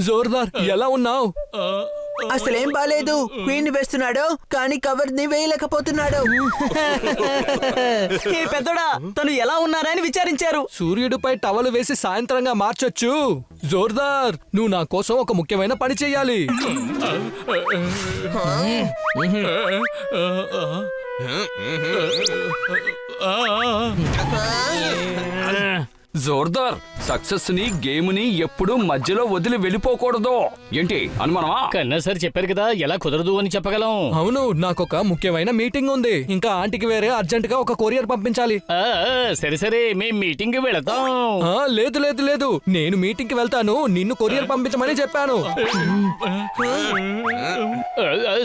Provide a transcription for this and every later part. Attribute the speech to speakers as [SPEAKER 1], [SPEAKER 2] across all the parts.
[SPEAKER 1] జోర్దార్ ఎలా ఉన్నావు?
[SPEAKER 2] అసలేం బాలేదు. క్వీన్ వేస్తున్నాడు కానీ కవర్ ని వేయలేకపోతున్నాడు.
[SPEAKER 3] ఈ పెద్దోడా తను ఎలా ఉన్నారని విచారించారు.
[SPEAKER 1] సూర్యుడిపై టవలు వేసి సాయంత్రంగా మార్చొచ్చు. జోర్దార్ నువ్వు నా కోసం ఒక ముఖ్యమైన పని చెయ్యాలి.
[SPEAKER 4] జోర్దార్ సక్సెస్ ని గేమ్ ని ఎప్పుడు మధ్యలో వదిలి వెళ్ళిపోకూడదు. ఏంటి అనుమానమా?
[SPEAKER 5] కన్నా సార్ చెప్పారు కదా, ఎలా కుదరదు అని చెప్పగలం.
[SPEAKER 1] అవును, నాకొక ముఖ్యమైన మీటింగ్ ఉంది. ఇంకా ఆంటీకి వేరే అర్జెంట్ గా ఒక కొరియర్ పంపించాలి.
[SPEAKER 5] సరే సరే మేం మీటింగ్ కి వెళతాం.
[SPEAKER 1] లేదు లేదు లేదు, నేను మీటింగ్ కి వెళ్తాను, నిన్ను కొరియర్ పంపించమని చెప్పాను.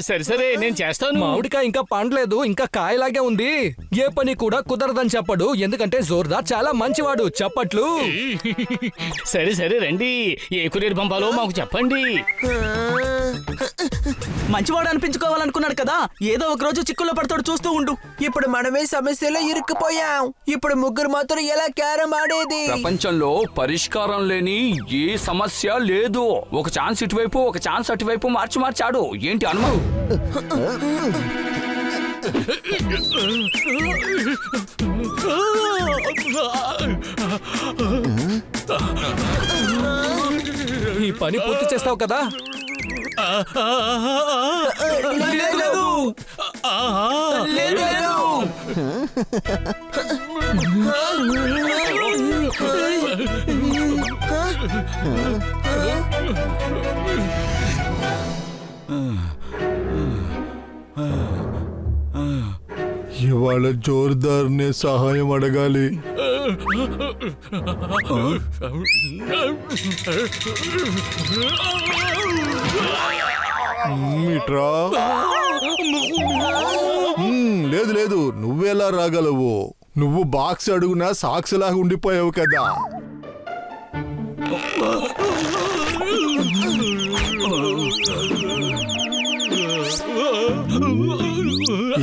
[SPEAKER 5] సరే సరే నేను చేస్తాను.
[SPEAKER 1] మామిడికాయ ఇంకా పండలేదు, ఇంకా కాయలాగే ఉంది. ఏ పని కూడా కుదరదని చెప్పడు, ఎందుకంటే జోర్దార్ చాలా మంచివాడు. చెప్పట్లు.
[SPEAKER 5] సరే సరే రండి, ఏ కొరియర్ పంపాలో మాకు చెప్పండి.
[SPEAKER 3] మంచివాడు అనిపించుకోవాలనుకున్నాడు కదా, ఏదో ఒక రోజు చిక్కుల్లో పడతాడు, చూస్తూ ఉండు.
[SPEAKER 2] ఇప్పుడు మనమే సమస్యలో ఇరుక్కుపోయాం. ఇప్పుడు ముగ్గురు మాత్రం ఎలా క్యారం ఆడేది?
[SPEAKER 4] ప్రపంచంలో పరిష్కారం లేని ఏ సమస్య లేదు. ఒక ఛాన్స్ ఇటువైపు, ఒక ఛాన్స్ అటువైపు మార్చి మార్చాడు. ఏంటి అనుమానం?
[SPEAKER 1] ఈ పని పూర్తి చేస్తావు కదా?
[SPEAKER 6] ఇవాళ జోర్దార్ నే సహాయం అడగాలి. లేదు లేదు, నువ్వెలా రాగలవు? నువ్వు బాక్స్ అడుగునా సాక్స్ లాగా ఉండిపోయావు కదా.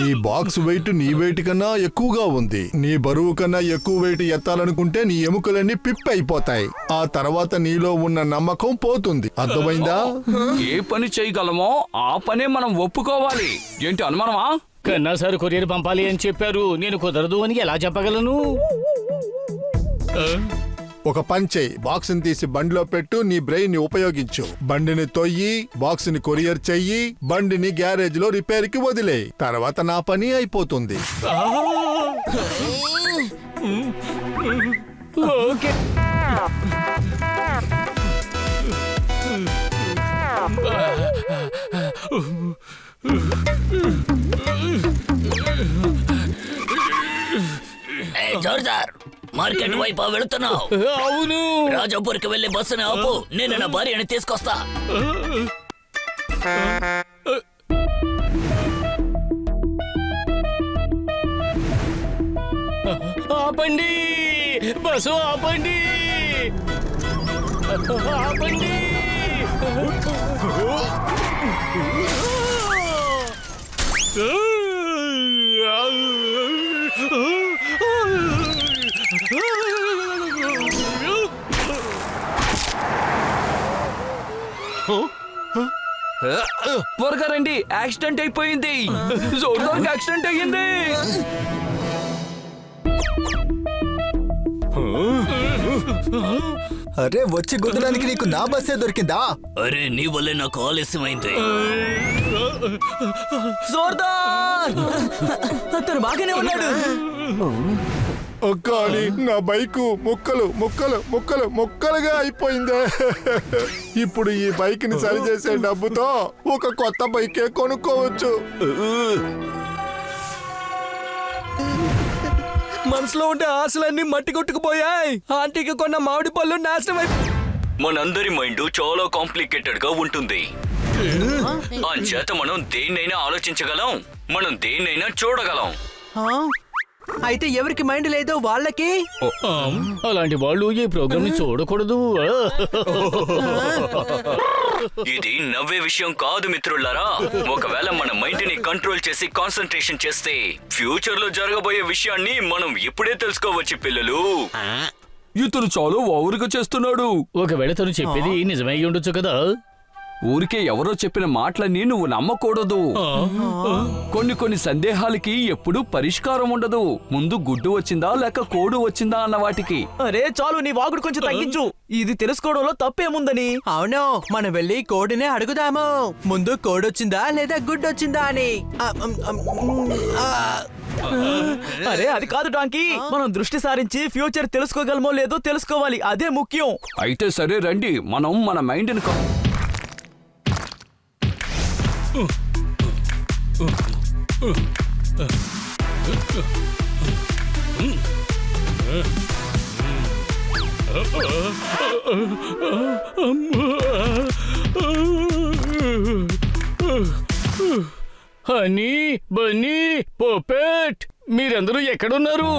[SPEAKER 6] ఈ బాక్స్ వెయిట్ నీ వెయిట్ కన్నా ఎక్కువగా ఉంది. నీ బరువు కన్నా ఎక్కువ వెయిట్ ఎత్తాలనుకుంటే నీ ఎముకలన్నీ పిప్ అయిపోతాయి. ఆ తర్వాత నీలో ఉన్న నమ్మకం పోతుంది. అర్థమైందా?
[SPEAKER 4] ఏ పని చేయగలమో ఆ పనే మనం ఒప్పుకోవాలి. ఏంటి అనుమానమా?
[SPEAKER 5] కన్నా సార్ కొరియర్ పంపాలి అని చెప్పారు, నేను కుదరదు అని ఎలా చెప్పగలను?
[SPEAKER 6] ఒక పని చెయ్యి, బాక్స్ ని తీసి బండిలో పెట్టు, నీ బ్రెయిన్ ని ఉపయోగించు. బండిని తొయ్యి, బాక్స్ ని కొరియర్ చెయ్యి, బండిని గ్యారేజ్ లో రిపేర్ కి వదిలే. తర్వాత నా పని అయిపోతుంది.
[SPEAKER 5] ఓకే.
[SPEAKER 7] జోర్దార్ మార్కెట్ వైపు వెళుతున్నావు?
[SPEAKER 5] అవును.
[SPEAKER 7] రాజాపూర్కి వెళ్లి బస్సుని ఆపు, నేను నా భార్యని తీసుకొస్తా.
[SPEAKER 5] ఆపండి, బస్సు ఆపండి, ఆపండి.
[SPEAKER 4] త్వరగా రండి, యాక్సిడెంట్ అయిపోయింది. జోర్దార్ యాక్సిడెంట్ అయ్యింది.
[SPEAKER 8] అరే వచ్చి గుద్దడానికి నీకు నా బస్సే దొరికిందా?
[SPEAKER 7] అరే నీ వల్లే నాకు ఆలస్యమైంది.
[SPEAKER 3] జోర్దార్ అతను బాగానే ఉన్నాడు.
[SPEAKER 6] కానీ నా బైకు ముక్కలు ముక్కలు ముక్కలు ముక్కలుగా అయిపోయిందే. ఇప్పుడు ఈ బైక్ ని సరిచేసే డబ్బుతో ఒక కొత్త బైకే కొనుక్కోవచ్చు.
[SPEAKER 1] మనసులో ఉండే ఆశలన్నీ మట్టి కొట్టుకుపోయాయి. ఆంటీకి కొన్న మామిడి పళ్ళు నాశనం అయిపోయి.
[SPEAKER 4] మనందరి మైండ్ చాలా కాంప్లికేటెడ్ గా ఉంటుంది. అంచేత మనం దేన్నైనా ఆలోచించగలం, మనం దేన్నైనా చూడగలం.
[SPEAKER 2] అయితే ఎవరికి మైండ్ లేదో వాళ్ళకి
[SPEAKER 5] అలాంటి వాళ్ళు ఈ ప్రోగ్రామ్ ని చూడకూడదు.
[SPEAKER 4] ఇది నవ్వే విషయం కాదు మిత్రులారా. ఒకవేళ మన మైండ్ ని కంట్రోల్ చేసి కాన్సంట్రేషన్ చేస్తే ఫ్యూచర్ లో జరగబోయే విషయాన్ని మనం ఇప్పుడే తెలుసుకోవచ్చు పిల్లలు.
[SPEAKER 9] ఇతను చాలా ఓవర్గా చేస్తున్నాడు.
[SPEAKER 5] ఒకవేళ తను చెప్పేది నిజమై ఉండొచ్చు కదా.
[SPEAKER 9] ఊరికే ఎవరో చెప్పిన మాటలన్నీ నువ్వు నమ్మకూడదు. కొన్ని సందేహాలకి ఎప్పుడూ పరిష్కారం ఉండదు. ముందు గుడ్డు వచ్చిందా లేక కోడు వచ్చిందా అన్న వాటికి.
[SPEAKER 3] అరే చాలు, నీ వాగుడు కొంచెం తగ్గించు. ఇది తెలుసుకోవడంలో తప్పేముందని.
[SPEAKER 2] అవును, మనం వెళ్ళి కోడినే అడుగుదాము. ముందు కోడొచ్చిందా లేదా గుడ్డొచ్చిందా అని.
[SPEAKER 3] అరే అది కాదు డాంకీ, మనం దృష్టి సారించి ఫ్యూచర్ తెలుసుకోగలమో లేదో తెలుసుకోవాలి, అదే ముఖ్యం.
[SPEAKER 9] అయితే సరే రండి, మనం మన మైండ్ని
[SPEAKER 5] హనీ, బన్నీ, పోపెట్, మీరందరూ ఎక్కడున్నారు?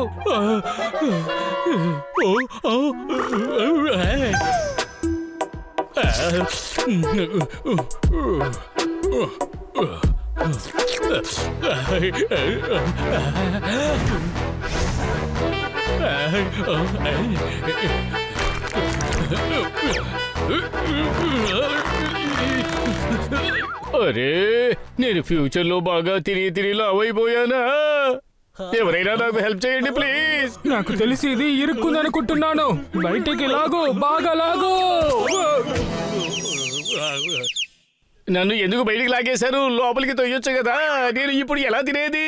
[SPEAKER 5] అరే, నేను ఫ్యూచర్ లో బాగా తిరిగి లావైపోయానా? ఎవరైనా నాకు హెల్ప్ చేయండి ప్లీజ్.
[SPEAKER 1] నాకు తెలిసి ఇది ఇరుక్కుందనుకుంటున్నాను. బయటికి లాగు, బాగా లాగు.
[SPEAKER 5] నన్ను ఎందుకు బయటికి లాగేశారు? లోపలికి తొయ్యొచ్చు కదా. నేను ఇప్పుడు ఎలా తినేది?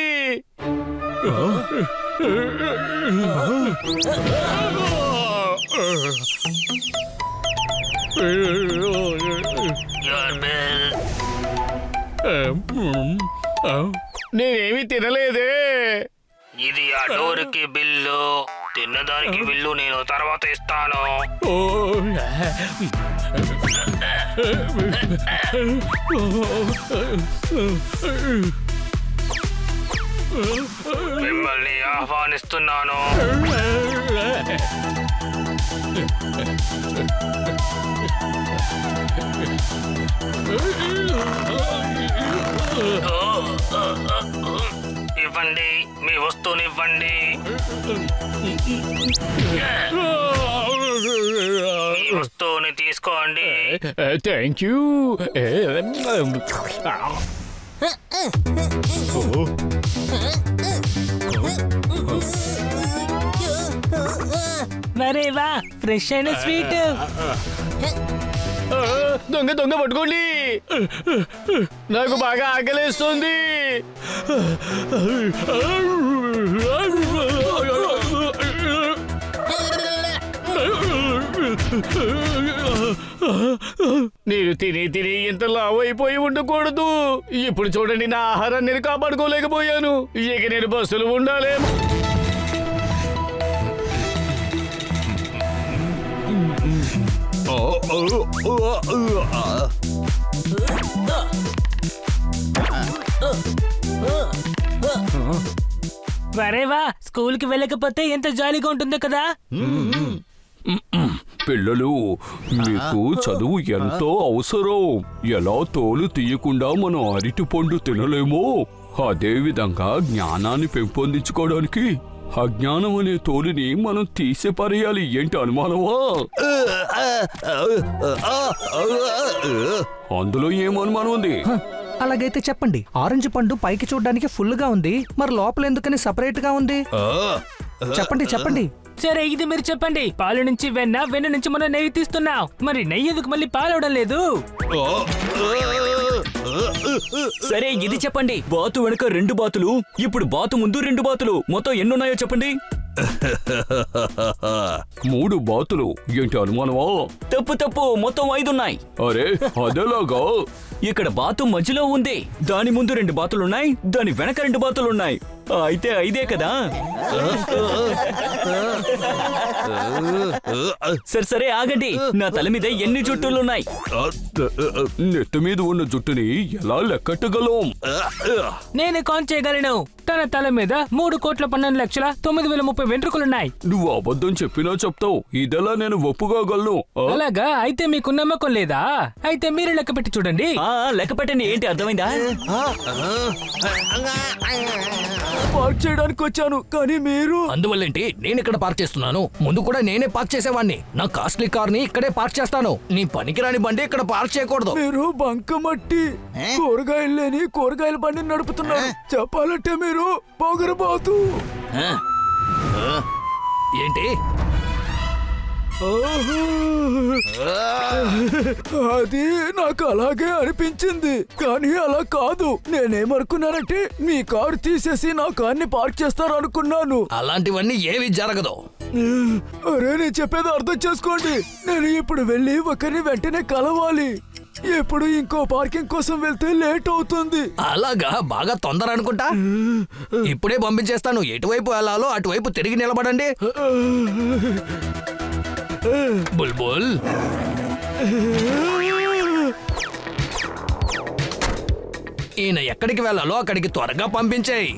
[SPEAKER 5] నేనేమి తినలేదే.
[SPEAKER 10] ఇది ఆ డోర్కి బిల్లు, తిన్నదానికి బిల్లు నేను తర్వాత ఇస్తాను. మిమ్మల్ని ఆహ్వానిస్తున్నాను. ఇవ్వండి, మీ వస్తువునివ్వండి. ఈ వస్తువుని తీసుకోండి.
[SPEAKER 5] Thank you.
[SPEAKER 3] మరేవా ఫ్రెష్ అయిన స్వీట్.
[SPEAKER 5] దొంగ పట్టుకోండి, నాకు బాగా ఆకలేస్తుంది. నేను తిని ఇంత లావైపోయి ఉండకూడదు. ఇప్పుడు చూడండి, నా ఆహారాన్ని నేను కాపాడుకోలేకపోయాను. ఇక నేను బస్సులు ఉండాలేమో.
[SPEAKER 3] మరేవా స్కూల్ కి వెళ్ళకపోతే ఎంత జాలీగా ఉంటుందో కదా.
[SPEAKER 9] పిల్లలు, మీకు చదువు ఎంతో అవసరం. ఎలా తోలు తీయకుండా మనం అరటి పండు తినలేమో, అదే విధంగా జ్ఞానాన్ని పెంపొందించుకోవడానికి అజ్ఞానం అనే తోలుని మనం తీసి పారేయాలి. ఏంటి అనుమానమా? అందులో ఏం అనుమానం ఉంది?
[SPEAKER 1] అలాగైతే చెప్పండి, ఆరెంజ్ పండు పైకి చూడడానికి ఫుల్ గా ఉంది, మరి లోపల ఎందుకని సపరేట్ గా ఉంది? చెప్పండి.
[SPEAKER 3] సరే, ఇది మీరు చెప్పండి. పాలు నుంచి వెన్న, వెన్న నుంచి మనం నెయ్యి తీస్తున్నాం. మరి నెయ్యి ఎందుకు మళ్ళీ పాలవడం లేదు?
[SPEAKER 4] సరే ఇది చెప్పండి, బాతు వెనుక 2 బాతులు, ఇప్పుడు బాతు ముందు 2 బాతులు, మొత్తం ఎన్నున్నాయో చెప్పండి.
[SPEAKER 9] 3 బాతులు. ఏంటి అనుమానమా?
[SPEAKER 4] తప్పు, మొత్తం 5 ఉన్నాయి.
[SPEAKER 9] అరే అదేలాగా?
[SPEAKER 4] ఇక్కడ బాతు మధ్యలో ఉంది, దాని ముందు 2 బాతులున్నాయి, దాని వెనక 2 బాతులున్నాయి. అయితే 5 కదా. సరే ఆగండి, నా తల మీద ఎన్ని జుట్టులున్నాయి?
[SPEAKER 9] నెత్తి మీద ఉన్న జుట్టుని ఎలా లెక్కట్టగలం?
[SPEAKER 3] నేను కౌంట్ చేయగలను. తన తల మీద 3,12,09,30 వెంట్రుకలున్నాయి.
[SPEAKER 9] నువ్వు అబద్ధం చెప్పినా చెప్తావు, ఇదెలా నేను ఒప్పుకోగలను?
[SPEAKER 3] అలాగా? అయితే మీకు నమ్మకం లేదా? అయితే మీరు లెక్క పెట్టి చూడండి. లెక్క పెట్టండి. ఏంటి అర్థమైందా? పార్క్ చేయడానికి వచ్చాను, కానీ మీరు
[SPEAKER 1] అందువల్లేంటి నేను ఇక్కడ పార్క్ చేస్తున్నాను. ముందు కూడా నేనే పార్క్ చేసేవాడిని. నా కాస్ట్లీ కార్ ని ఇక్కడే పార్క్ చేస్తాను. నీ పనికిరాని బండి ఇక్కడ పార్క్ చేయకూడదు.
[SPEAKER 3] మీరు బంకమట్టి కూరగాయలు లేని కూరగాయల బండి నడుపుతున్నారు. చెప్పాలంటే మీరు పొగరబోతు.
[SPEAKER 1] ఏంటి?
[SPEAKER 3] అది నాకు అలాగే అనిపించింది, కానీ అలా కాదు. నేనేమనుకున్నానంటే మీ కారు తీసేసి నా కార్ని పార్క్ చేస్తారు అనుకున్నాను.
[SPEAKER 1] అలాంటివన్నీ ఏవి జరగదు.
[SPEAKER 3] అరే, నేను చెప్పేది అర్థం చేసుకోండి. నేను ఇప్పుడు వెళ్ళి ఒకరిని వెంటనే కలవాలి. ఎప్పుడు ఇంకో పార్కింగ్ కోసం వెళ్తే లేట్ అవుతుంది.
[SPEAKER 1] అలాగా? బాగా తొందర అనుకుంటా. ఇప్పుడే పంపించేస్తాను. ఎటువైపు వెళ్ళాలో అటువైపు తిరిగి నిలబడండి. బుల్బుల్, ఈయన ఎక్కడికి వెళ్ళాలో అక్కడికి త్వరగా పంపించేయి.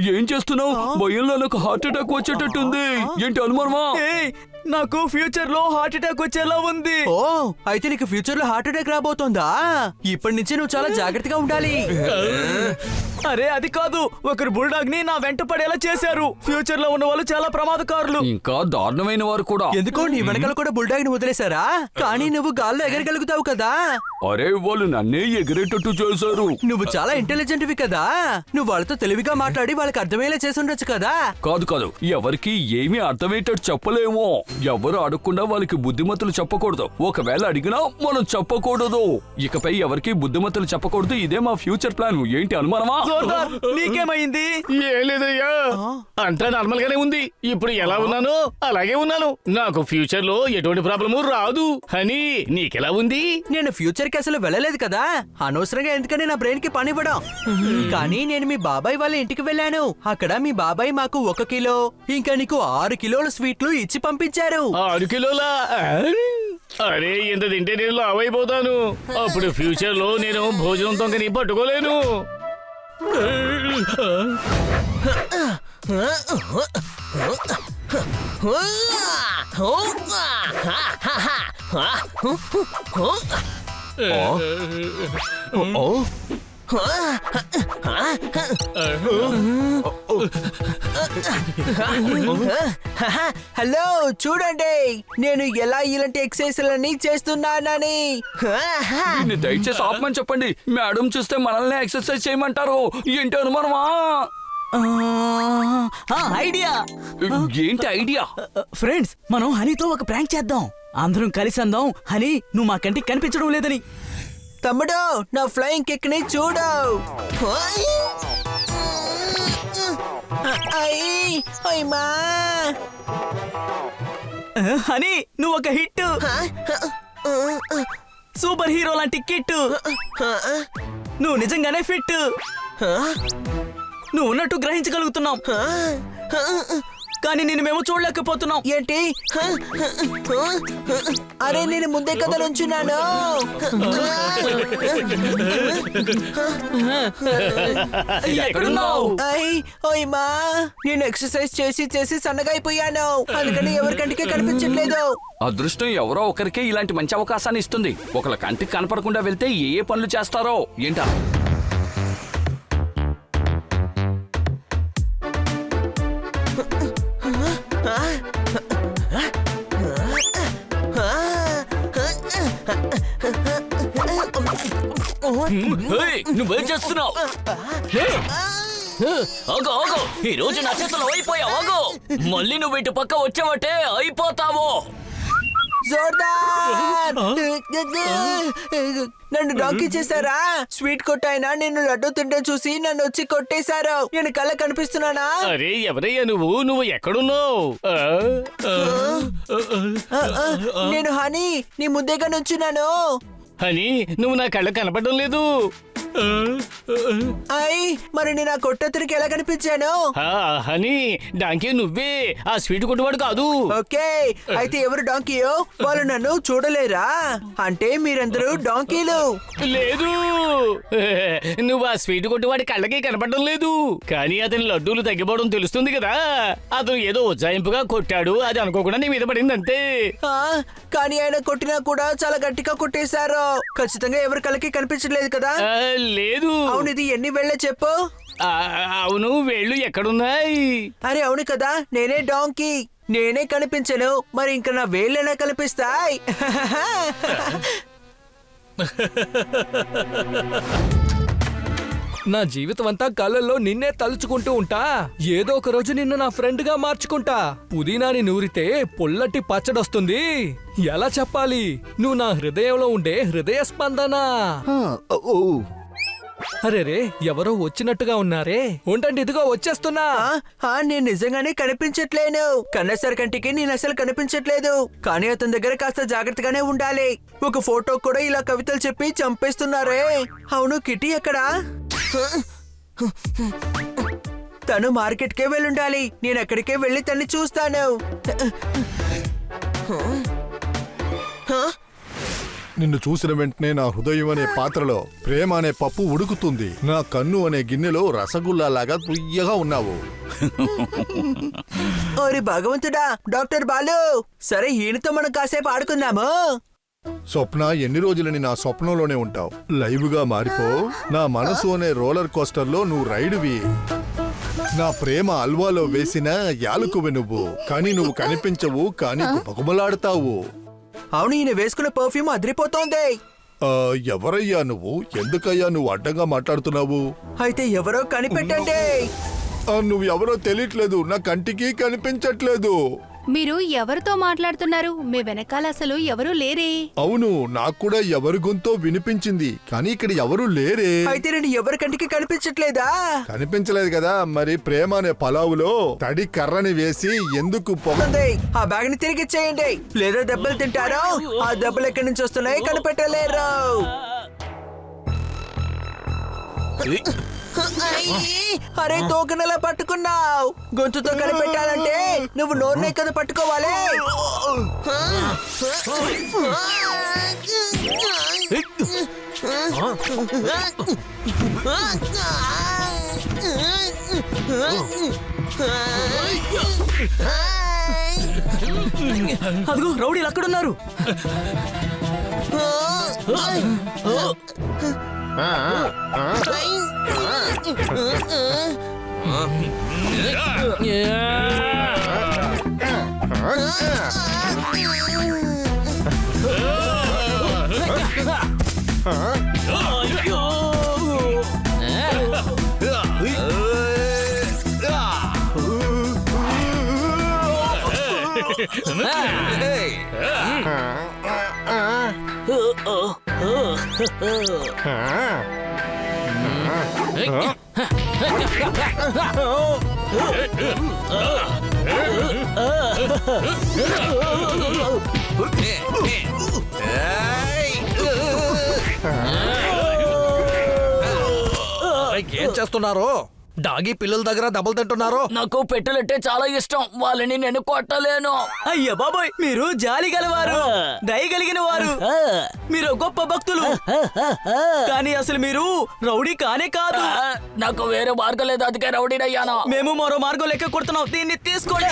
[SPEAKER 9] ఏం చేస్తున్నావు? భయంలో నాకు హార్ట్ అటాక్ వచ్చేటట్టుంది. ఏంటి అనుమానమా?
[SPEAKER 2] నాకు ఫ్యూచర్ లో హార్ట్ అటాక్ వచ్చేలా ఉంది. ఓ, అయితే నీకు ఫ్యూచర్ లో హార్ట్ అటాక్ రాబోతోందా? ఇప్పటి నుంచి నువ్వు చాలా జాగ్రత్తగా ఉండాలి. అరే, అది కాదు. ఒకరు బుల్డాగ్ ని నా వెంట పడేలా చేశారు. ఫ్యూచర్ లో ఉన్న వాళ్ళు చాలా ప్రమాదకారులు.
[SPEAKER 9] ఇంకా దారుణమైన వారు కూడా.
[SPEAKER 2] ఎందుకో నీ వెనకాల కూడా బుల్డాగ్ ని వదిలేశారా? కానీ నువ్వు గాల్లో ఎగరగలుగుతావు కదా.
[SPEAKER 9] అరే, వాళ్ళు నన్నే ఎగిరేటట్టు చేశారు.
[SPEAKER 2] నువ్వు చాలా ఇంటెలిజెంట్ వి కదా. నువ్వు వాళ్ళతో తెలివిగా మాట్లాడి వాళ్ళకి అర్థమయ్యేలా చేసి ఉండొచ్చు కదా.
[SPEAKER 9] కాదు కాదు, ఎవరికి ఏమీ అర్థమయ్యేటట్టు చెప్పలేమో. ఎవరు అడగకుండా వాళ్ళకి బుద్ధిమతులు చెప్పకూడదు. ఒకవేళ అడిగినా మనం చెప్పకూడదు. ఇకపై ఎవరికి బుద్ధిమతులు చెప్పకూడదు. ఇదే మా ఫ్యూచర్ ప్లాన్. ఏంటి అనుమానమా?
[SPEAKER 2] నీకేమైంది?
[SPEAKER 5] ఏం లేదయ్యా, అంతా నార్మల్ గానే ఉంది. ఇప్పుడు ఎలా ఉన్నానో అలాగే ఉన్నాను. నాకు ఫ్యూచర్ లో ఎటువంటి ప్రాబ్లము రాదు అని. నీకెలా ఉంది?
[SPEAKER 2] నేను ఫ్యూచర్ కి అసలు వెళ్ళలేదు కదా. అనవసరంగా ఎందుకని నా బ్రెయిన్ కి పని ఇవ్వడం. కానీ నేను మీ బాబాయ్ వాళ్ళ ఇంటికి వెళ్ళాను. అక్కడ మీ బాబాయ్ మాకు 1 కిలో ఇంకా నీకు 6 కిలోల స్వీట్లు ఇచ్చి పంపించారు.
[SPEAKER 5] 6 కిలోలా? అరే, ఎంత తింటే నేను లావైపోతాను. అప్పుడు ఫ్యూచర్ లో నేను భోజనం తొంగని పట్టుకోలేను.
[SPEAKER 2] హలో, చూడండి నేను ఎలా ఇలాంటి ఎక్సర్సైజ్లన్నీ చేస్తున్నానని.
[SPEAKER 9] దయచేసి ఆపమని చెప్పండి. మేడం చూస్తే మనల్ని ఎక్సర్సైజ్ చేయమంటారు. ఏంటి అనుమానమా?
[SPEAKER 3] ఐడియా.
[SPEAKER 9] ఏంటి ఐడియా?
[SPEAKER 3] ఫ్రెండ్స్, మనం హనీతో ఒక ప్రాంక్ చేద్దాం. అందరం కలిసి అందాం, హనీ నువ్వు మా కంటికి కనిపించడం లేదని.
[SPEAKER 2] తమ్ముడు, నా ఫ్లయింగ్ కిక్ ని చూడు.
[SPEAKER 3] హనీ, నువ్వు ఒక హిట్. సూపర్ హీరో లాంటి కిట్. నువ్వు నిజంగానే ఫిట్. నువ్వు ఉన్నట్టు గ్రహించగలుగుతున్నాం, కానీ నేను మేము చూడలేకపోతున్నాం.
[SPEAKER 2] ఏంటి? అరే, నేను ముందే కదా నుంచున్నాను.
[SPEAKER 3] ఎక్కడున్నావు?
[SPEAKER 2] నేను ఎక్సర్సైజ్ చేసి చేసి సన్నగా అయిపోయాను. అందుకని ఎవరికంటికే కనిపించట్లేదు.
[SPEAKER 9] అదృష్టం ఎవరో ఒకరికే ఇలాంటి మంచి అవకాశాన్ని ఇస్తుంది. ఒకళ్ళ కంటికి కనపడకుండా వెళ్తే ఏ పనులు చేస్తారో ఏంటా?
[SPEAKER 7] ఏయ్, నువ్వేం చేస్తున్నావు? ఆగు ఆగు, ఈ రోజు నా చేతిలో అయిపోయావు. ఆగు, మళ్ళీ నువ్వు ఇటు పక్క వచ్చావంటే అయిపోతావు.
[SPEAKER 2] జోర్దార్! నన్ను డాంకీ చేశారా? స్వీట్ కొట్టాయినా నిన్ను లడ్డు తింటే చూసి నన్ను వచ్చి కొట్టేశారు. నేను కళ్ళ కనిపిస్తున్నానా?
[SPEAKER 5] అరే ఎవరయ్యా నువ్వు ఎక్కడున్నావు?
[SPEAKER 2] నేను హనీ నీ ముందేగా నుంచున్నాను.
[SPEAKER 5] అని నువ్వు నా కళ్ళ కనపడడం లేదు.
[SPEAKER 2] అయ్ మరి నేను ఆ కొట్టతనికి ఎలా కనిపించాను?
[SPEAKER 5] హనీ డాంకీ నువ్వే, ఆ స్వీట్ కొట్టువాడు కాదు.
[SPEAKER 2] ఓకే, అయితే ఎవరు డాంకీయో వాళ్ళు నన్ను చూడలేరా? అంటే మీరందరూ డాంకీలు.
[SPEAKER 5] లేదు, నువ్వు ఆ స్వీట్ కొట్టువాడి కళ్ళకి కనపడడం లేదు. కానీ అతని లడ్డూలు తగ్గిపోవడం తెలుస్తుంది కదా. అతను ఏదో ఉజ్జాయింపుగా కొట్టాడు, అది అనుకోకుండా నీ మీద పడింది అంతే.
[SPEAKER 2] కానీ ఆయన కొట్టినా కూడా చాలా గట్టిగా కొట్టేశారు. ఖచ్చితంగా ఎవరి కళ్ళకి కనిపించలేదు కదా?
[SPEAKER 5] లేదు.
[SPEAKER 2] అవును, ఇది ఎన్ని వెళ్ళే చెప్పు.
[SPEAKER 5] అవును, వేళ్ళు ఎక్కడున్నాయి?
[SPEAKER 2] అరే అవును కదా, నేనే డాంకీ. నేనే కనిపించను, మరి ఇంకా నా వేళ్ళైనా కనిపిస్తాయి.
[SPEAKER 1] నా జీవితం అంతా కళ్ళల్లో నిన్నే తలుచుకుంటూ ఉంటా. ఏదో ఒక రోజు నిన్ను నా ఫ్రెండ్ గా మార్చుకుంటా. పుదీనాని నూరితే పుల్లటి పచ్చడొస్తుంది. ఎలా చెప్పాలి? నువ్వు నా హృదయంలో ఉండే హృదయ స్పందన. అరే రే, ఎవరో వచ్చినట్టుగా ఉన్నారే. ఉండండి, ఇదిగో వచ్చేస్తున్నా.
[SPEAKER 2] నేను నిజంగానే కనిపించట్లేను. కన్నసారి కంటికి నేను అసలు కనిపించట్లేదు. కానీ అతని దగ్గర కాస్త జాగ్రత్తగానే ఉండాలి. ఒక ఫోటో కూడా ఇలా కవితలు చెప్పి చంపేస్తున్నారే. అవును, కిటీ ఎక్కడా? తను మార్కెట్కే వెళ్ళుండాలి. నేను అక్కడికే వెళ్ళి తన్ని చూస్తాను.
[SPEAKER 6] నిన్ను చూసిన వెంటనే నా హృదయం అనే పాత్రలో ప్రేమ అనే పప్పు ఉడుకుతుంది. నా కన్ను అనే గిన్నెలో రసగుల్లా లాగా పుయ్యగా ఉన్నావు.
[SPEAKER 2] ఓరి భగవంతుడా, డాక్టర్ బాలు. సరే, ఈయనతో మనం కాసేపు ఆడుకుందాము.
[SPEAKER 6] స్వప్న, ఎన్ని రోజులని నా స్వప్నంలోనే ఉంటావు. లైవ్ గా మారిపో. నా మనసు అనే రోలర్ కోస్టర్లో నువ్వు రైడువి. నా ప్రేమ అల్వాలో వేసిన యాలకువి నువ్వు. కానీ నువ్వు కనిపించవు, కానీ గుమగుమలాడతావు.
[SPEAKER 2] అవును, ఈయన వేసుకున్న పర్ఫ్యూమ్ అదిరిపోతోంది.
[SPEAKER 6] ఎవరయ్యా నువ్వు? ఎందుకయ్యా నువ్వు అడ్డంగా మాట్లాడుతున్నావు?
[SPEAKER 2] అయితే ఎవరో కనిపెట్టండి.
[SPEAKER 6] నువ్వు ఎవరో తెలియట్లేదు, నా కంటికి కనిపించట్లేదు.
[SPEAKER 11] మీరు ఎవరితో మాట్లాడుతున్నారు? మీ వెనకాల అసలు ఎవరూ లేరే.
[SPEAKER 6] అవును, నాకు కూడా ఎవరి గొంతో వినిపించింది, కానీ ఇక్కడ ఎవరు లేరే.
[SPEAKER 2] అయితే నేను ఎవరి కంటికి కనిపించట్లేదా?
[SPEAKER 6] కనిపించలేదు కదా. మరి ప్రేమ అనే పలావులో తడి కర్రని వేసి ఎందుకు పొగండి?
[SPEAKER 2] ఆ బ్యాగ్ ని తిరిగి ఇచ్చేయండి, లేదా దెబ్బలు తింటారు. ఆ దెబ్బలు ఎక్కడి నుంచి వస్తున్నాయి కనిపెట్టలేరు. అరే, తోకనలా పట్టుకున్నావు. గొంతుతో కనిపెట్టాలంటే నువ్వు నోరునే కదా పట్టుకోవాలి. అదిగో రౌడీలు అక్కడున్నారు.
[SPEAKER 1] ఏం చేస్తున్నారు? డాగి పిల్లల దగ్గర దెబ్బలు తింటున్నారు.
[SPEAKER 7] నాకు పెట్టెలంటే చాలా ఇష్టం, వాళ్ళని నేను కొట్టలేను.
[SPEAKER 2] అయ్యా బాబోయ్, మీరు జాలి గలవారు, దయగలిగిన వారు, మీరు గొప్ప భక్తులు. కానీ అసలు మీరు రౌడీ కానే కాదు.
[SPEAKER 7] నాకు వేరే మార్గం లేదు, అందుకే రౌడీనయ్యాను.
[SPEAKER 2] మేము మరో మార్గం లెక్క కొడుతున్నాం, దీన్ని తీసుకోండి.